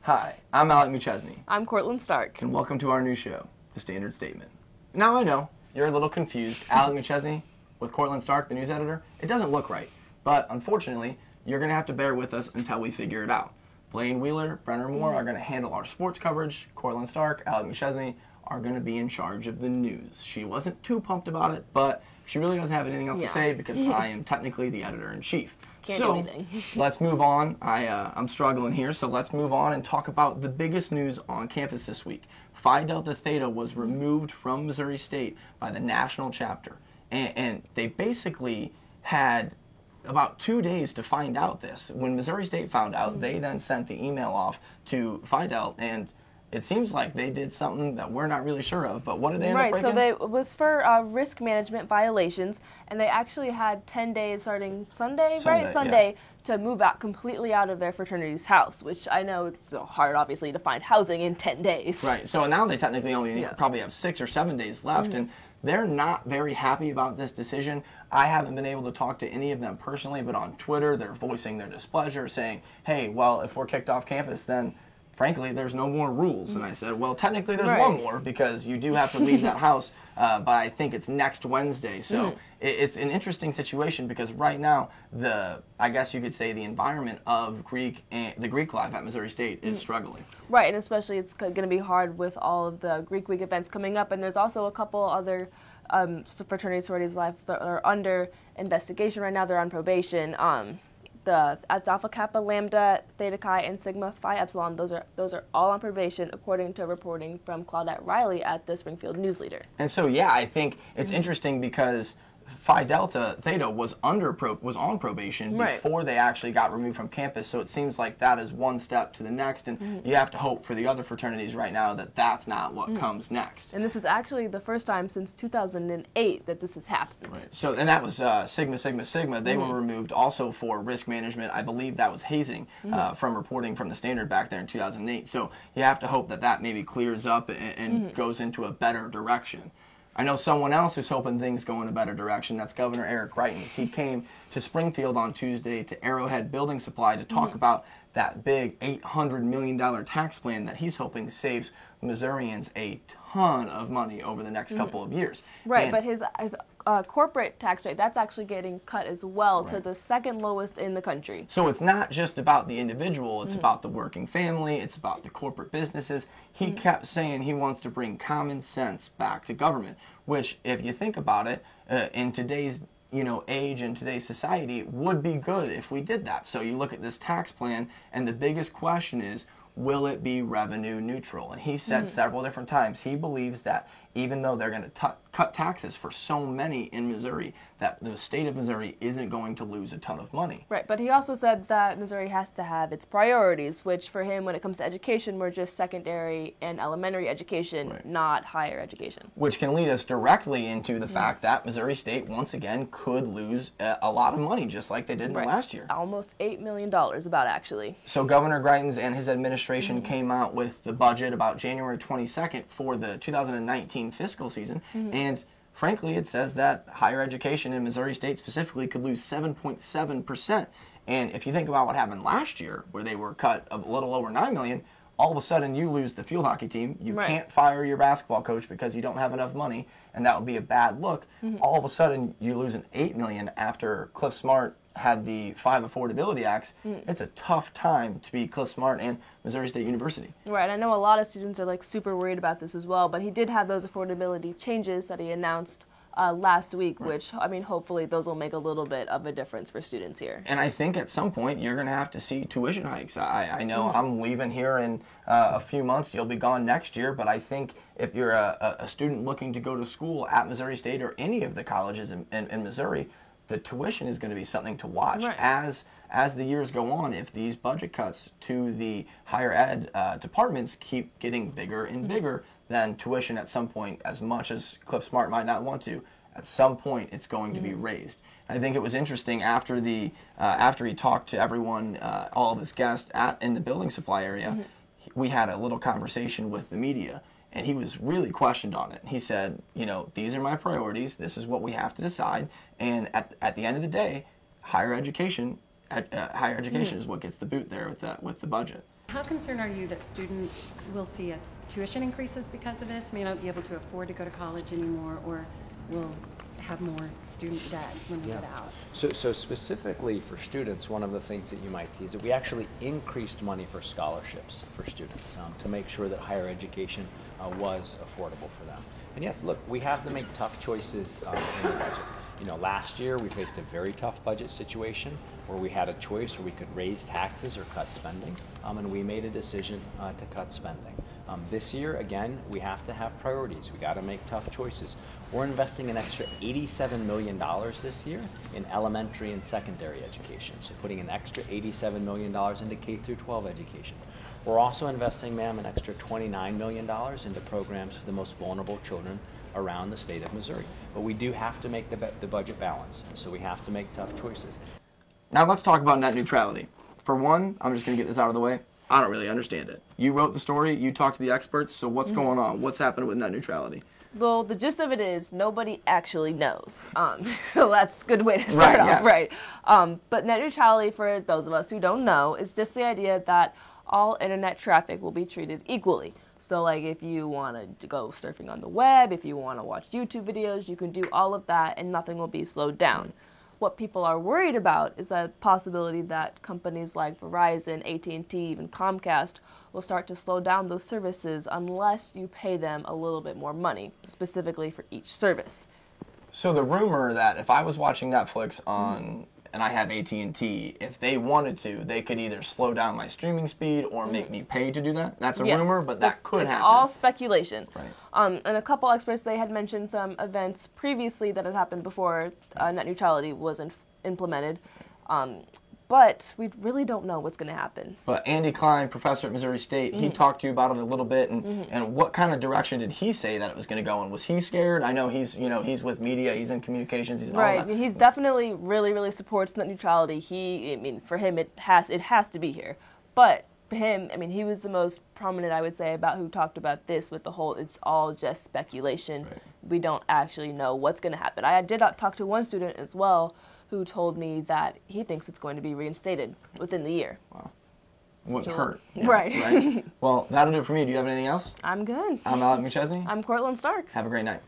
Hi, I'm Alec McChesney, I'm Cortland Stark. and welcome to our new show, The Standard Statement. Now I know, you're a little confused. Alec McChesney with Cortland Stark, the news editor, it doesn't look right. But unfortunately, you're going to have to bear with us until we figure it out. Blaine Wheeler, Brenner Moore are going to handle our sports coverage. Cortland Stark, Alec McChesney are going to be in charge of the news. She wasn't too pumped about it, but she really doesn't have anything else to say because I am technically the editor-in-chief. Can't do anything. Let's move on. I'm struggling here, so let's move on and talk about the biggest news on campus this week. Phi Delta Theta was removed from Missouri State by the national chapter, and they basically had about 2 days to find out this. When Missouri State found out, they then sent the email off to Phi Delta, and it seems like they did something that we're not really sure of, but what did they end up breaking? Right, so it was for risk management violations, and they actually had 10 days starting Sunday, to move out completely out of their fraternity's house, which I know it's so hard, obviously, to find housing in 10 days. Right, so now they technically only probably have 6 or 7 days left, and they're not very happy about this decision. I haven't been able to talk to any of them personally, but on Twitter, they're voicing their displeasure, saying, hey, well, if we're kicked off campus, then frankly, there's no more rules. And I said, well, technically there's one more because you do have to leave that house by, I think it's next Wednesday. So it's an interesting situation because right now, I guess you could say the environment of the Greek life at Missouri State is struggling. Right, and especially it's going to be hard with all of the Greek Week events coming up. And there's also a couple other fraternity sororities life that are under investigation right now. They're on probation. The Alpha Kappa, Lambda, Theta Chi, and Sigma Phi Epsilon, those are all on probation, according to reporting from Claudette Riley at the Springfield News Leader. And so, I think it's interesting because Phi Delta Theta was on probation before they actually got removed from campus. So it seems like that is one step to the next, and you have to hope for the other fraternities right now that that's not what comes next. And this is actually the first time since 2008 that this has happened. Right. So, and that was Sigma Sigma Sigma. They were removed also for risk management. I believe that was hazing from reporting from the Standard back there in 2008. So you have to hope that that maybe clears up and goes into a better direction. I know someone else who's hoping things go in a better direction. That's Governor Eric Greitens. He came to Springfield on Tuesday to Arrowhead Building Supply to talk about that big $800 million tax plan that he's hoping saves Missourians a ton of money over the next couple of years. Right, but his corporate tax rate, that's actually getting cut as well to the second lowest in the country. So it's not just about the individual, it's about the working family, it's about the corporate businesses. He kept saying he wants to bring common sense back to government, which, if you think about it, in today's age and today's society, would be good if we did that. So you look at this tax plan, and the biggest question is, will it be revenue neutral? And he said several different times he believes that even though they're going to cut taxes for so many in Missouri, that the state of Missouri isn't going to lose a ton of money. Right, but he also said that Missouri has to have its priorities, which for him, when it comes to education, were just secondary and elementary education, not higher education. Which can lead us directly into the fact that Missouri State, once again, could lose a lot of money, just like they did in the last year. Almost $8 million, about, actually. So Governor Greitens and his administration came out with the budget about January 22nd for the 2019 fiscal season, and frankly, it says that higher education in Missouri State specifically could lose 7.7%. And if you think about what happened last year, where they were cut a little over $9 million, all of a sudden you lose the field hockey team. You can't fire your basketball coach because you don't have enough money, and that would be a bad look. All of a sudden you lose an $8 million after Cliff Smart had the 5 Affordability Acts. It's a tough time to be Cliff Smart and Missouri State University. Right, I know a lot of students are super worried about this as well, but he did have those affordability changes that he announced last week, which, hopefully those will make a little bit of a difference for students here. And I think at some point you're going to have to see tuition hikes. I know I'm leaving here in a few months. You'll be gone next year, but I think if you're a student looking to go to school at Missouri State or any of the colleges in Missouri, the tuition is going to be something to watch as the years go on. If these budget cuts to the higher ed departments keep getting bigger and bigger, then tuition at some point, as much as Cliff Smart might not want to, at some point it's going to be raised. I think it was interesting after he talked to everyone, all of his guests in the building supply area, we had a little conversation with the media. And he was really questioned on it. He said, these are my priorities. This is what we have to decide. And at the end of the day, higher education is what gets the boot there with the budget. How concerned are you that students will see tuition increases because of this, may not be able to afford to go to college anymore, or will have more student debt when they get out? So specifically for students, one of the things that you might see is that we actually increased money for scholarships for students to make sure that higher education was affordable for them. And yes, look, we have to make tough choices in the budget. You know, last year we faced a very tough budget situation where we had a choice where we could raise taxes or cut spending, and we made a decision to cut spending. This year, again, we have to have priorities. We got to make tough choices. We're investing an extra $87 million this year in elementary and secondary education, so putting an extra $87 million into K through 12 education. We're also investing, ma'am, an extra $29 million into programs for the most vulnerable children around the state of Missouri. But we do have to make the budget balance, so we have to make tough choices. Now let's talk about net neutrality. For one, I'm just going to get this out of the way. I don't really understand it. You wrote the story, you talked to the experts, so what's going on? What's happening with net neutrality? Well, the gist of it is nobody actually knows. So that's a good way to start off, yes. right? But net neutrality, for those of us who don't know, is just the idea that all internet traffic will be treated equally. So like if you want to go surfing on the web, if you want to watch YouTube videos, you can do all of that and nothing will be slowed down. What people are worried about is the possibility that companies like Verizon, AT&T, even Comcast will start to slow down those services unless you pay them a little bit more money, specifically for each service. So the rumor that if I was watching Netflix on and I have AT&T, if they wanted to, they could either slow down my streaming speed or make me pay to do that. That's a rumor, but that could happen. It's all speculation. Right. And a couple experts, they had mentioned some events previously that had happened before net neutrality was implemented. But we really don't know what's going to happen. But Andy Klein, professor at Missouri State, he talked to you about it a little bit, and what kind of direction did he say that it was going to go in? Was he scared? I know he's with media, he's in communications, he's in all that. He's definitely really supports net neutrality. For him, it has to be here. But for him, he was the most prominent, I would say, about who talked about this with the whole, it's all just speculation. Right. We don't actually know what's going to happen. I did talk to one student as well who told me that he thinks it's going to be reinstated within the year. Wow. Wouldn't hurt. Yeah, right. Well, that'll do it for me. Do you have anything else? I'm good. I'm Alec McChesney. I'm Cortland Stark. Have a great night.